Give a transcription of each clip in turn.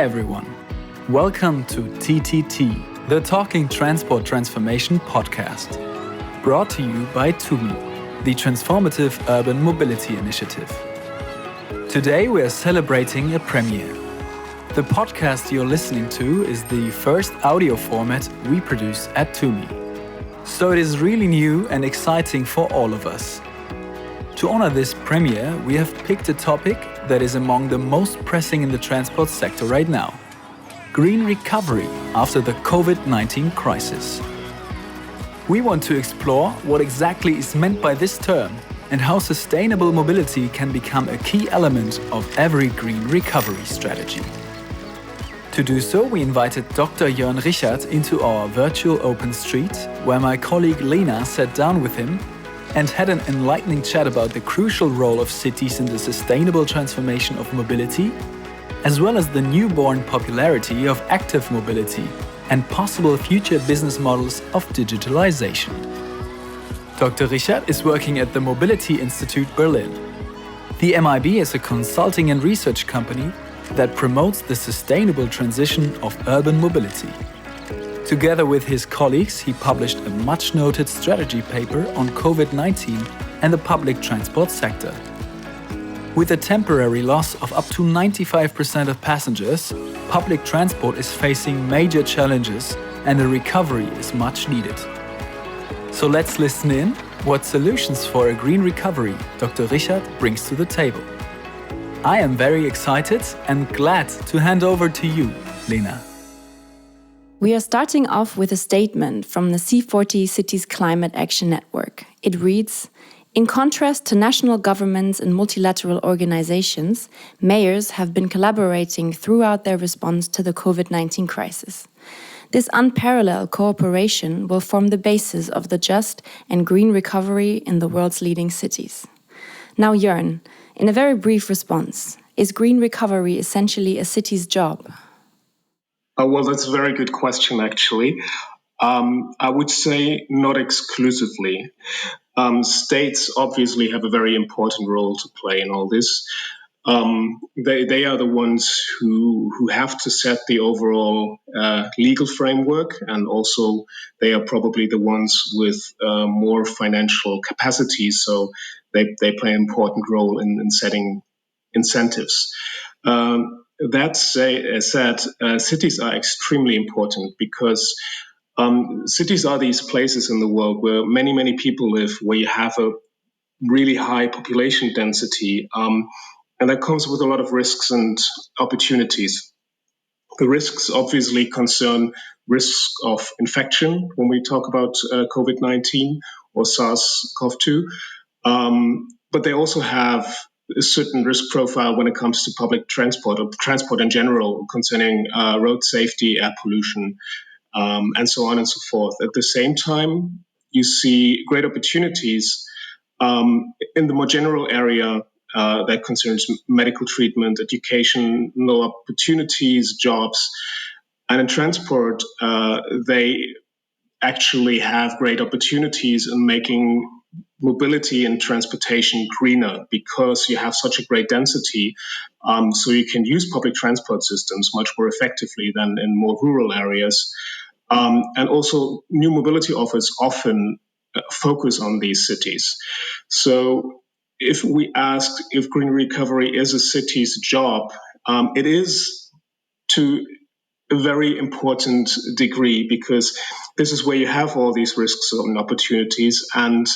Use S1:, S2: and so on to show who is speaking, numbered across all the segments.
S1: everyone. Welcome to TTT, the Talking Transport Transformation podcast. Brought to you by TUMi, the Transformative Urban Mobility Initiative. Today we are celebrating a premiere. The podcast you're listening to is the first audio format we produce at TUMi. So it is really new and exciting for all of us. To honor this premiere, we have picked a topic that is among the most pressing in the transport sector right now: green recovery after the COVID-19 crisis. We want to explore what exactly is meant by this term and how sustainable mobility can become a key element of every green recovery strategy. To do so, we invited Dr. Jörn Richard into our virtual open street, where my colleague Lena sat down with him and had an enlightening chat about the crucial role of cities in the sustainable transformation of mobility, as well as the newborn popularity of active mobility and possible future business models of digitalization. Dr. Richard is working at the Mobility Institute Berlin. The MIB is a consulting and research company that promotes the sustainable transition of urban mobility. Together with his colleagues, he published a much-noted strategy paper on COVID-19 and the public transport sector. With a temporary loss of up to 95% of passengers, public transport is facing major challenges and a recovery is much needed. So let's listen in what solutions for a green recovery Dr. Richard brings to the table. I am very excited and glad to hand over to you, Lena.
S2: We are starting off with a statement from the C40 Cities Climate Action Network. It reads, "In contrast to national governments and multilateral organizations, mayors have been collaborating throughout their response to the COVID-19 crisis. This unparalleled cooperation will form the basis of the just and green recovery in the world's leading cities." Now, Jörn, in a very brief response, is green recovery essentially a city's job?
S3: Well, that's a very good question, actually. I would say not exclusively. States obviously have a very important role to play in all this. They are the ones who have to set the overall legal framework, and also they are probably the ones with more financial capacity, so they play an important role in setting incentives. That said, cities are extremely important because cities are these places in the world where many people live, where you have a really high population density, and that comes with a lot of risks and opportunities. The risks obviously concern risks of infection when we talk about COVID-19 or SARS-CoV-2, but they also have a certain risk profile when it comes to public transport or transport in general, concerning road safety, air pollution, and so on and so forth. At the same time, you see great opportunities in the more general area that concerns medical treatment, educational opportunities, jobs. And in transport, they actually have great opportunities in making mobility and transportation greener because you have such a great density. So you can use public transport systems much more effectively than in more rural areas. And also new mobility offers often focus on these cities. So if we ask if green recovery is a city's job, it is to a very important degree, because this is where you have all these risks and opportunities, and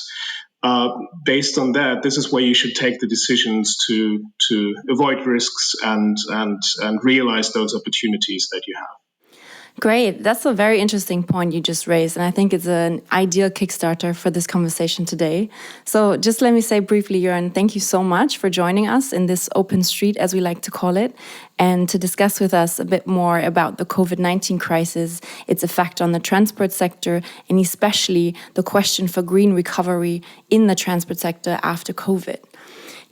S3: based on that, this is where you should take the decisions to avoid risks and realize those opportunities that you have.
S2: Great. That's a very interesting point you just raised, and I think it's an ideal Kickstarter for this conversation today. So just let me say briefly, Jörn, thank you so much for joining us in this open street, as we like to call it, and to discuss with us a bit more about the COVID-19 crisis, its effect on the transport sector, and especially the question for green recovery in the transport sector after COVID.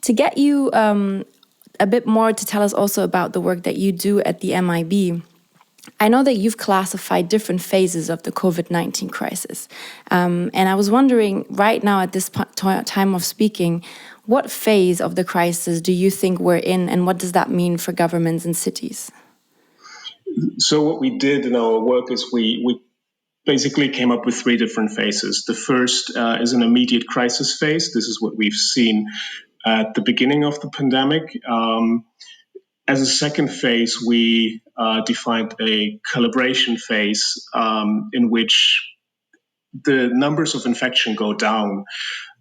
S2: To get you a bit more to tell us also about the work that you do at the MIB, I know that you've classified different phases of the COVID-19 crisis. And I was wondering, right now at this time of speaking, what phase of the crisis do you think we're in, and what does that mean for governments and cities?
S3: So what we did in our work is we basically came up with three different phases. The first is an immediate crisis phase. This is what we've seen at the beginning of the pandemic. As a second phase, we defined a calibration phase in which the numbers of infection go down,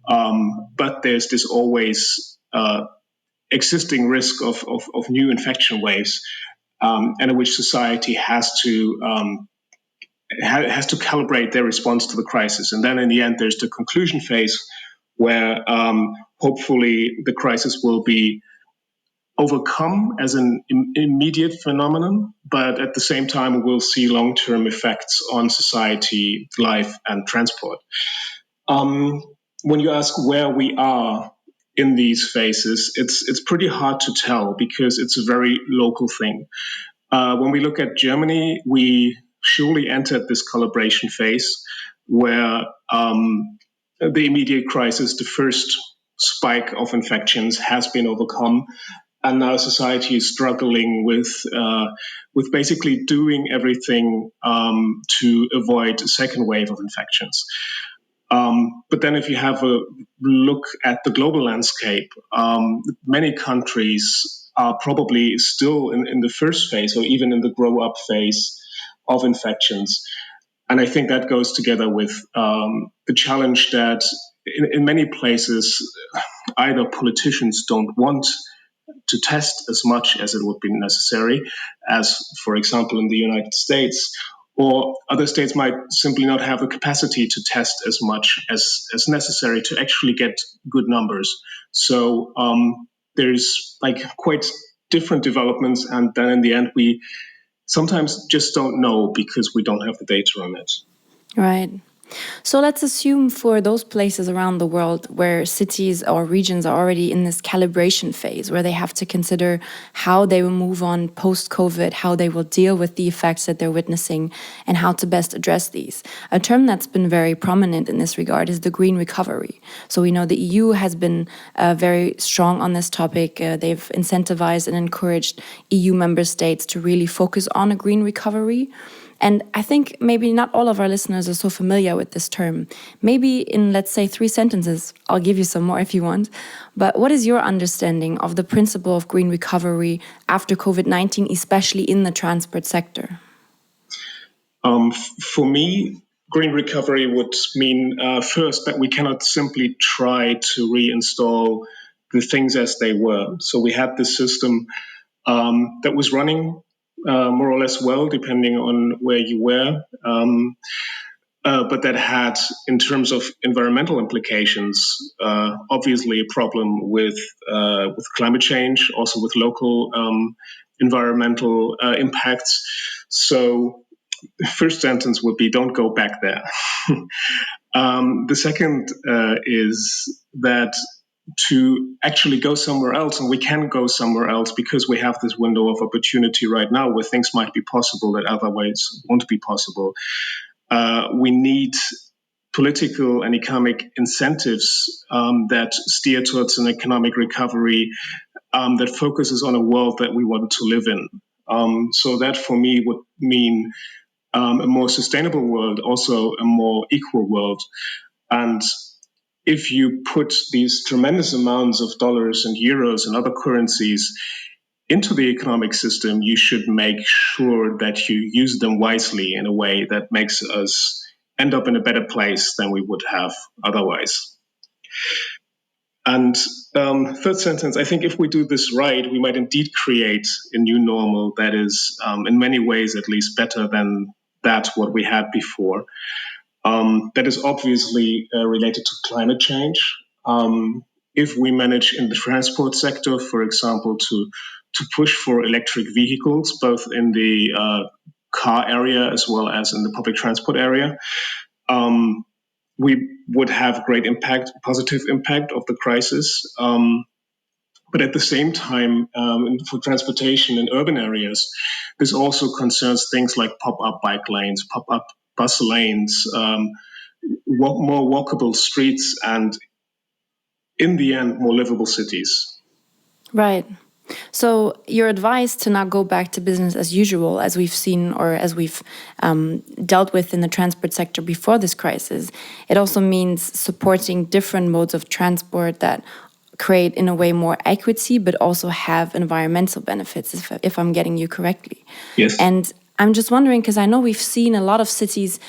S3: but there's this always existing risk of new infection waves, and in which society has to calibrate their response to the crisis. And then in the end, there's the conclusion phase where hopefully the crisis will be overcome as an immediate phenomenon, but at the same time, we'll see long-term effects on society, life, and transport. When you ask where we are in these phases, it's pretty hard to tell because it's a very local thing. When we look at Germany, we surely entered this calibration phase where the immediate crisis, the first spike of infections, has been overcome, and now society is struggling with basically doing everything to avoid a second wave of infections. But then, if you have a look at the global landscape, many countries are probably still in the first phase or even in the grow up phase of infections. And I think that goes together with the challenge that in many places, either politicians don't want to test as much as it would be necessary, as, for example, in the United States, or other states might simply not have the capacity to test as much as necessary to actually get good numbers. So there's like quite different developments, and then in the end, we sometimes just don't know because we don't have the data on it.
S2: Right. So let's assume for those places around the world where cities or regions are already in this calibration phase, where they have to consider how they will move on post-COVID, how they will deal with the effects that they're witnessing, and how to best address these. A term that's been very prominent in this regard is the green recovery. So we know the EU has been very strong on this topic. They've incentivized and encouraged EU member states to really focus on a green recovery. And I think maybe not all of our listeners are so familiar with this term. Maybe in, let's say, 3 sentences, I'll give you some more if you want. But what is your understanding of the principle of green recovery after COVID-19, especially in the transport sector?
S3: For me, green recovery would mean first that we cannot simply try to reinstall the things as they were. So we had this system that was running more or less well, depending on where you were, but that had, in terms of environmental implications, obviously a problem with climate change, also with local environmental impacts. So the first sentence would be, don't go back there. The second is that to actually go somewhere else, and we can go somewhere else because we have this window of opportunity right now where things might be possible that otherwise won't be possible. We need political and economic incentives that steer towards an economic recovery that focuses on a world that we want to live in. So that for me would mean a more sustainable world, also a more equal world. And if you put these tremendous amounts of dollars and euros and other currencies into the economic system, you should make sure that you use them wisely in a way that makes us end up in a better place than we would have otherwise. And third sentence, I think if we do this right, we might indeed create a new normal that is, in many ways at least, better than that what we had before. That is obviously related to climate change. If we manage in the transport sector, for example, to push for electric vehicles, both in the car area as well as in the public transport area, we would have great impact, positive impact of the crisis. But at the same time, for transportation in urban areas, this also concerns things like pop-up bike lanes, pop-up bus lanes, more walkable streets, and in the end, more livable cities.
S2: Right. So your advice to not go back to business as usual, as we've seen or as we've dealt with in the transport sector before this crisis, it also means supporting different modes of transport that create, in a way, more equity, but also have environmental benefits, if I'm getting you correctly.
S3: Yes.
S2: And I'm just wondering, because I know we've seen a lot of cities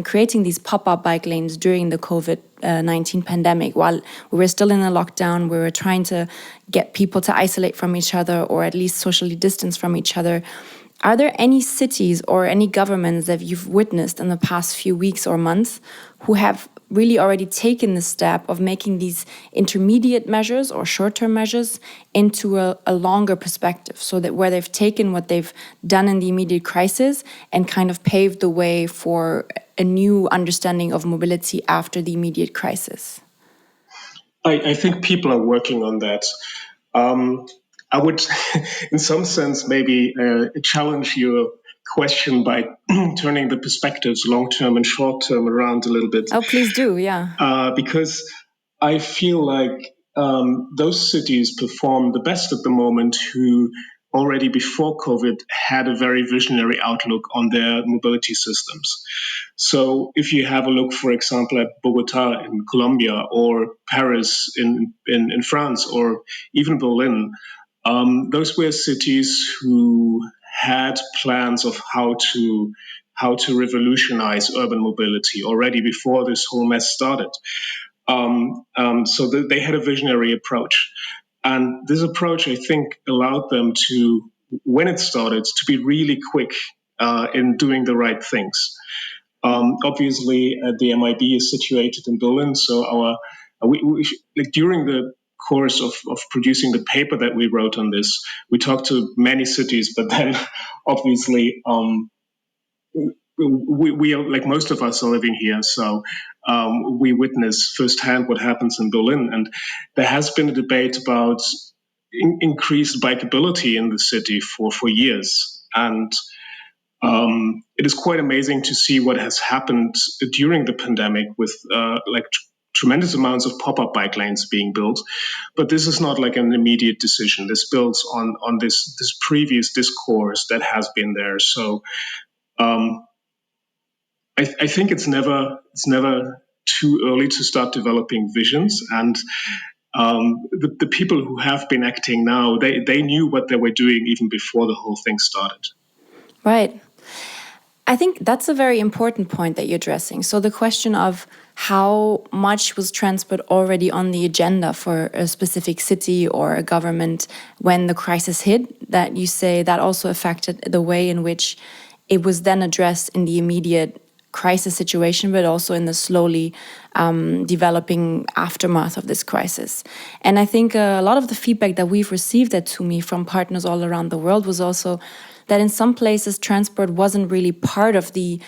S2: creating these pop-up bike lanes during the COVID-19 pandemic. While we were still in a lockdown, we were trying to get people to isolate from each other or at least socially distance from each other. Are there any cities or any governments that you've witnessed in the past few weeks or months who have really already taken the step of making these intermediate measures or short-term measures into a longer perspective, so that where they've taken what they've done in the immediate crisis and kind of paved the way for a new understanding of mobility after the immediate crisis?
S3: I think people are working on that. I would, in some sense, maybe challenge your question by turning the perspectives long term and short term around a little bit.
S2: Oh, please do, yeah.
S3: Because I feel like those cities perform the best at the moment who already before COVID had a very visionary outlook on their mobility systems. So if you have a look, for example, at Bogota in Colombia or Paris in France or even Berlin, those were cities who had plans of how to revolutionize urban mobility already before this whole mess started. So they had a visionary approach. And this approach, I think, allowed them to, when it started, to be really quick in doing the right things. Obviously, the MIB is situated in Berlin, so like during the course of producing the paper that we wrote on this, we talked to many cities, but then obviously we are, like most of us are living here, so we witness firsthand what happens in Berlin, and there has been a debate about increased bikeability in the city for years, and it is quite amazing to see what has happened during the pandemic with tremendous amounts of pop-up bike lanes being built. But this is not like an immediate decision. This builds on this previous discourse that has been there. So um, I think it's never too early to start developing visions. And the people who have been acting now, they knew what they were doing even before the whole thing started.
S2: Right. I think that's a very important point that you're addressing. So the question of how much was transport already on the agenda for a specific city or a government when the crisis hit, that you say that also affected the way in which it was then addressed in the immediate crisis situation, but also in the slowly developing aftermath of this crisis. And I think a lot of the feedback that we've received at TUMi from partners all around the world was also that in some places transport wasn't really part of the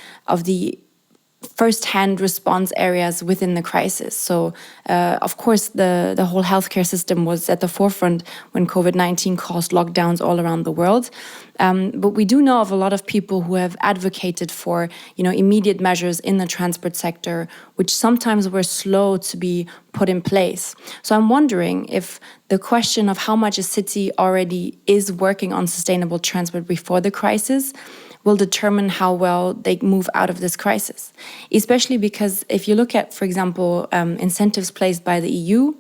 S2: first-hand response areas within the crisis. So, of course, the whole healthcare system was at the forefront when COVID-19 caused lockdowns all around the world. But we do know of a lot of people who have advocated for, immediate measures in the transport sector, which sometimes were slow to be put in place. So I'm wondering if the question of how much a city already is working on sustainable transport before the crisis will determine how well they move out of this crisis. Especially because if you look at, for example, incentives placed by the EU,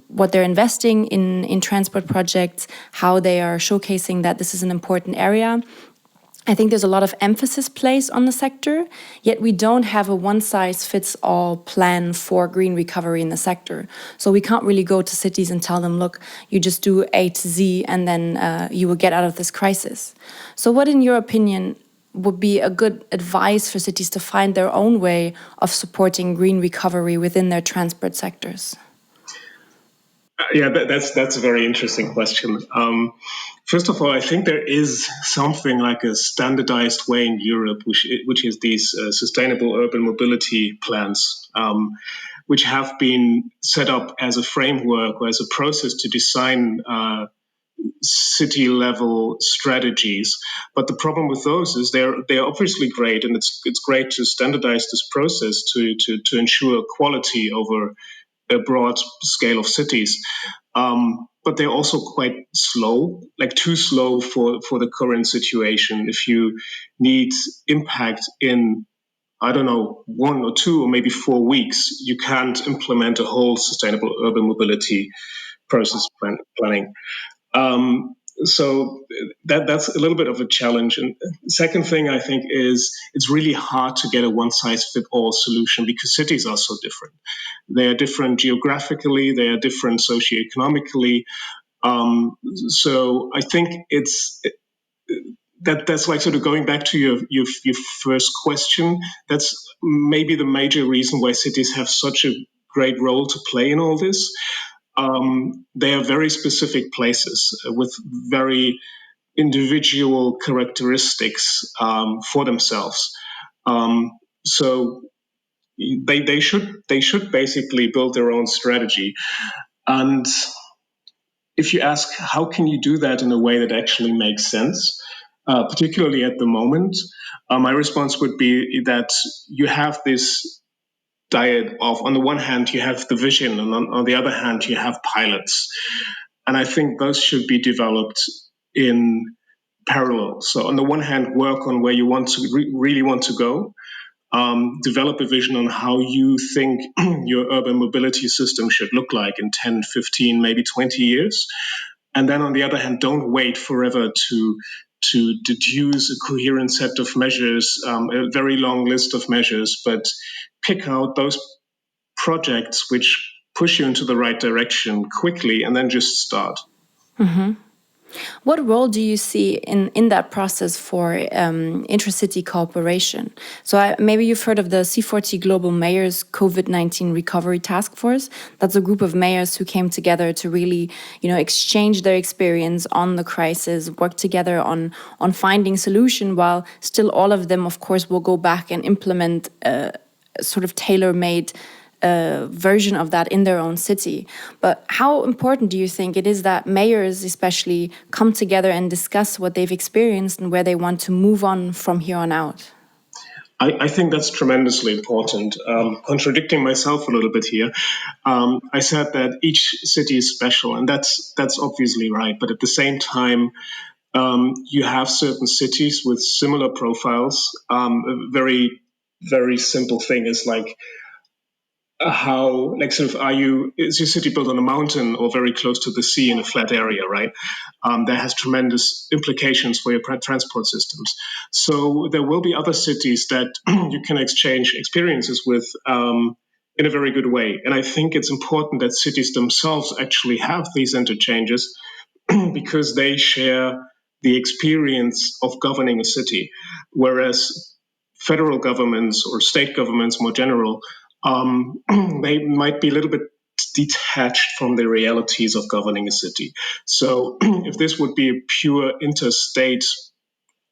S2: what they're investing in transport projects, how they are showcasing that this is an important area, I think there's a lot of emphasis placed on the sector, yet we don't have a one-size-fits-all plan for green recovery in the sector. So we can't really go to cities and tell them, look, you just do A to Z and then you will get out of this crisis. So what, in your opinion, would be a good advice for cities to find their own way of supporting green recovery within their transport sectors?
S3: Yeah, that's a very interesting question. First of all, I think there is something like a standardized way in Europe, which is these sustainable urban mobility plans, which have been set up as a framework or as a process to design city level strategies. But the problem with those is they're obviously great, and it's great to standardize this process to ensure quality over a broad scale of cities. but they're also quite slow, like too slow for the current situation. If you need impact in, I don't know, 1 or 2 or maybe 4 weeks, you can't implement a whole sustainable urban mobility process planning. So that's a little bit of a challenge. And the second thing I think is it's really hard to get a one size fit all solution because cities are so different. They are different geographically, they are different socioeconomically. So I think that's like sort of going back to your first question. That's maybe the major reason why cities have such a great role to play in all this. They are very specific places with very individual characteristics for themselves. So they should basically build their own strategy. And if you ask how can you do that in a way that actually makes sense, particularly at the moment, my response would be that you have this diet of, on the one hand, you have the vision, and on the other hand, you have pilots. And I think those should be developed in parallel. So on the one hand, work on where you want to really want to go, develop a vision on how you think your urban mobility system should look like in 10, 15, maybe 20 years. And then on the other hand, don't wait forever to deduce a coherent set of measures, a very long list of measures, but pick out those projects which push you into the right direction quickly and then just start.
S2: What role do you see in that process for intercity cooperation? So maybe you've heard of the C40 Global Mayors COVID-19 Recovery Task Force. That's a group of mayors who came together to really, exchange their experience on the crisis, work together on finding solution, while still all of them, of course, will go back and implement sort of tailor-made version of that in their own city. But how important do you think it is that mayors especially come together and discuss what they've experienced and where they want to move on from here on out?
S3: I think that's tremendously important. Contradicting myself a little bit here, I said that each city is special, and that's obviously right. But at the same time, you have certain cities with similar profiles. A very, very simple thing is like, how, like, sort of, is your city built on a mountain or very close to the sea in a flat area, right? That has tremendous implications for your transport systems. So there will be other cities that you can exchange experiences with in a very good way. And I think it's important that cities themselves actually have these interchanges because they share the experience of governing a city, whereas federal governments or state governments more general, they might be a little bit detached from the realities of governing a city. So if this would be a pure interstate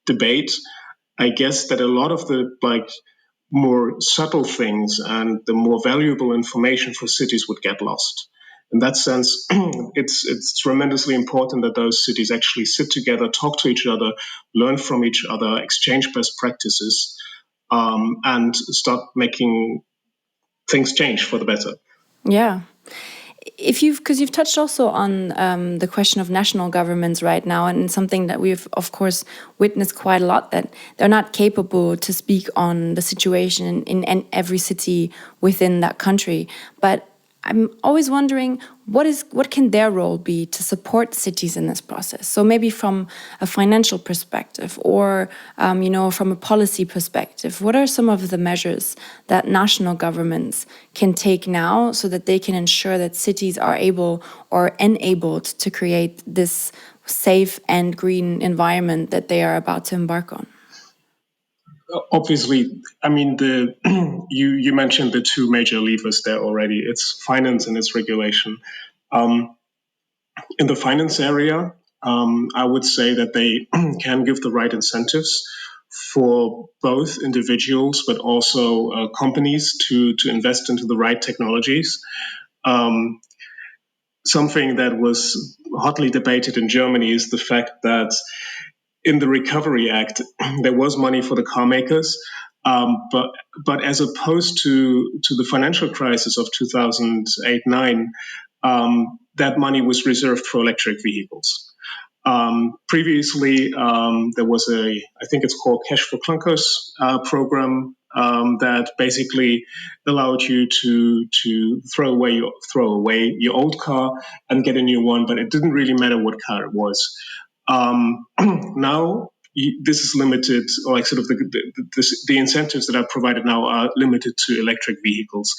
S3: debate, I guess that a lot of the more subtle things and the more valuable information for cities would get lost. In that sense, it's tremendously important that those cities actually sit together, talk to each other, learn from each other, exchange best practices, and start making things change for the better.
S2: Yeah. Because you've touched also on the question of national governments right now, and something that we've of course witnessed quite a lot, that they're not capable to speak on the situation in every city within that country. But I'm always wondering what can their role be to support cities in this process? So maybe from a financial perspective, or from a policy perspective, what are some of the measures that national governments can take now so that they can ensure that cities are able or enabled to create this safe and green environment that they are about to embark on?
S3: Obviously, I mean, you mentioned the two major levers there already. It's finance and it's regulation. In the finance area, I would say that they can give the right incentives for both individuals but also companies to invest into the right technologies. Something that was hotly debated in Germany is the fact that in the Recovery Act, there was money for the car makers, but as opposed to the financial crisis of 2008-9, that money was reserved for electric vehicles. Previously, there was I think it's called Cash for Clunkers program that basically allowed you to throw away your old car and get a new one, but it didn't really matter what car it was. Now this is limited, or like sort of the incentives that are provided now are limited to electric vehicles,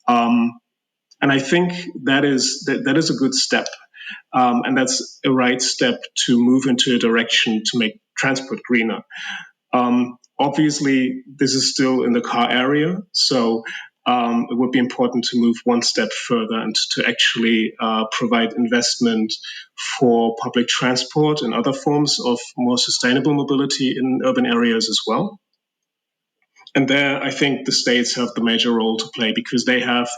S3: and I think that is a good step. And that's a right step to move into a direction to make transport greener. Obviously, this is still in the car area, so it would be important to move one step further and to actually provide investment for public transport and other forms of more sustainable mobility in urban areas as well. And there, I think the states have the major role to play because they have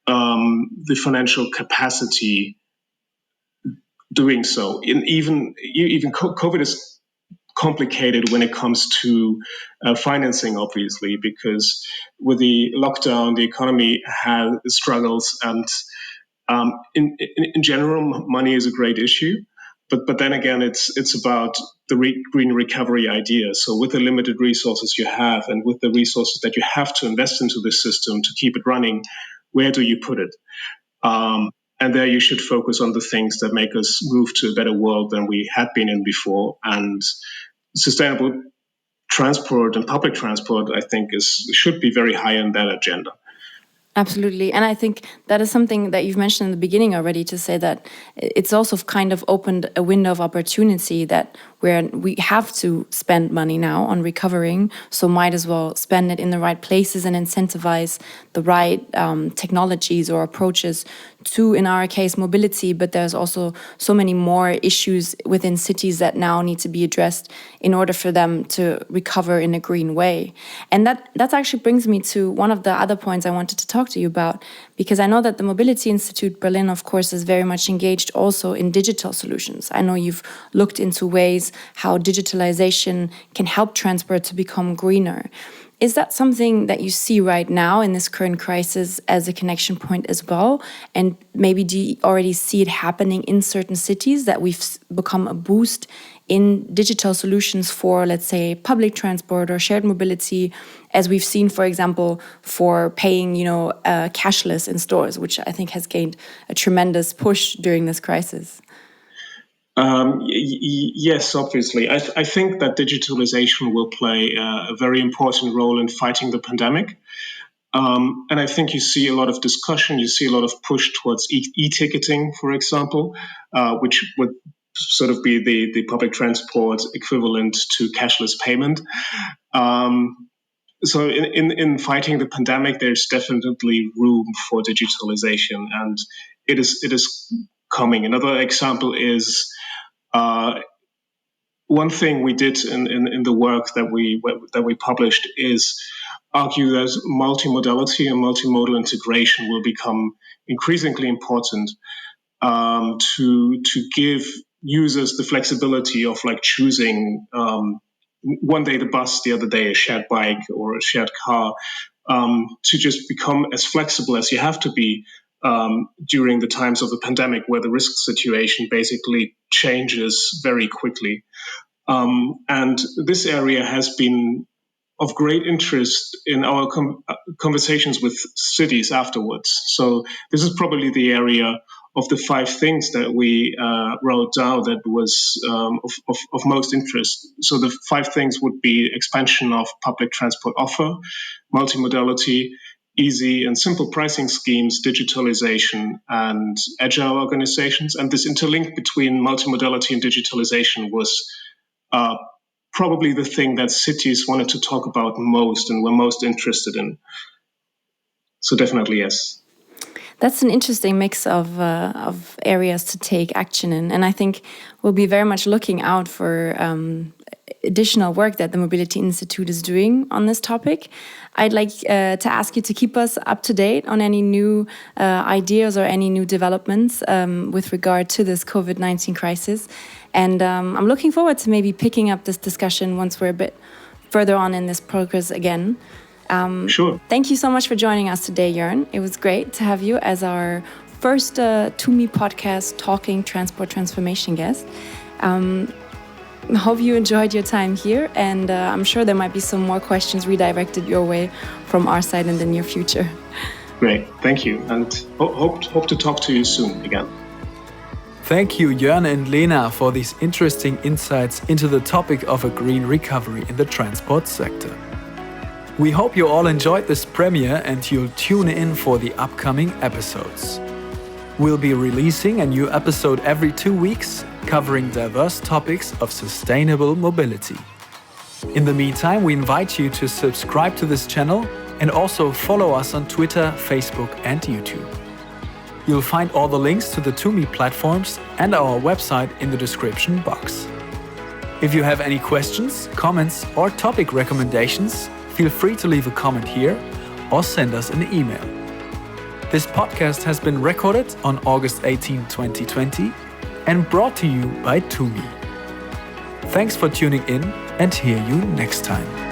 S3: the financial capacity doing so. Even COVID is complicated when it comes to financing, obviously, because with the lockdown, the economy has struggles, and in general, money is a great issue. But then again, it's about the green recovery idea. So with the limited resources you have, and with the resources that you have to invest into the system to keep it running, where do you put it? And there you should focus on the things that make us move to a better world than we had been in before. And sustainable transport and public transport, I think, should be very high on that agenda.
S2: Absolutely. And I think that is something that you've mentioned in the beginning already, to say that it's also kind of opened a window of opportunity that where we have to spend money now on recovering, so might as well spend it in the right places and incentivize the right technologies or approaches to, in our case, mobility. But there's also so many more issues within cities that now need to be addressed in order for them to recover in a green way. And that actually brings me to one of the other points I wanted to talk to you about, because I know that the Mobility Institute Berlin, of course, is very much engaged also in digital solutions. I know you've looked into ways how digitalization can help transport to become greener. Is that something that you see right now in this current crisis as a connection point as well? And maybe do you already see it happening in certain cities, that we've become a boost in digital solutions for, let's say, public transport or shared mobility, as we've seen, for example, for paying, cashless in stores, which I think has gained a tremendous push during this crisis?
S3: Yes, obviously. I think that digitalization will play a very important role in fighting the pandemic. And I think you see a lot of discussion, you see a lot of push towards e-ticketing, for example, which would sort of be the public transport equivalent to cashless payment. So in fighting the pandemic, there's definitely room for digitalization, and it is coming. Another example is one thing we did in the work that we published is argue that multimodality and multimodal integration will become increasingly important to give users the flexibility of like choosing one day the bus, the other day a shared bike or a shared car, to just become as flexible as you have to be during the times of the pandemic, where the risk situation basically changes very quickly. And this area has been of great interest in our conversations with cities afterwards. So this is probably the area of the 5 things that we wrote down that was of most interest. So the 5 things would be expansion of public transport offer, multimodality, easy and simple pricing schemes, digitalization, and agile organizations. And this interlink between multimodality and digitalization was probably the thing that cities wanted to talk about most and were most interested in. So definitely yes.
S2: That's an interesting mix of areas to take action in. And I think we'll be very much looking out for additional work that the Mobility Institute is doing on this topic. I'd like to ask you to keep us up to date on any new ideas or any new developments with regard to this COVID-19 crisis. And I'm looking forward to maybe picking up this discussion once we're a bit further on in this progress again.
S3: Sure.
S2: Thank you so much for joining us today, Jörn. It was great to have you as our first TUMi podcast talking transport transformation guest. Hope you enjoyed your time here, and I'm sure there might be some more questions redirected your way from our side in the near future.
S3: Great, thank you, and hope to talk to you soon again.
S1: Thank you, Jörn and Lena, for these interesting insights into the topic of a green recovery in the transport sector. We hope you all enjoyed this premiere and you'll tune in for the upcoming episodes. We'll be releasing a new episode every 2 weeks, covering diverse topics of sustainable mobility. In the meantime, we invite you to subscribe to this channel and also follow us on Twitter, Facebook, and YouTube. You'll find all the links to the TUMi platforms and our website in the description box. If you have any questions, comments, or topic recommendations, feel free to leave a comment here or send us an email. This podcast has been recorded on August 18, 2020 and brought to you by TUMi. Thanks for tuning in and hear you next time.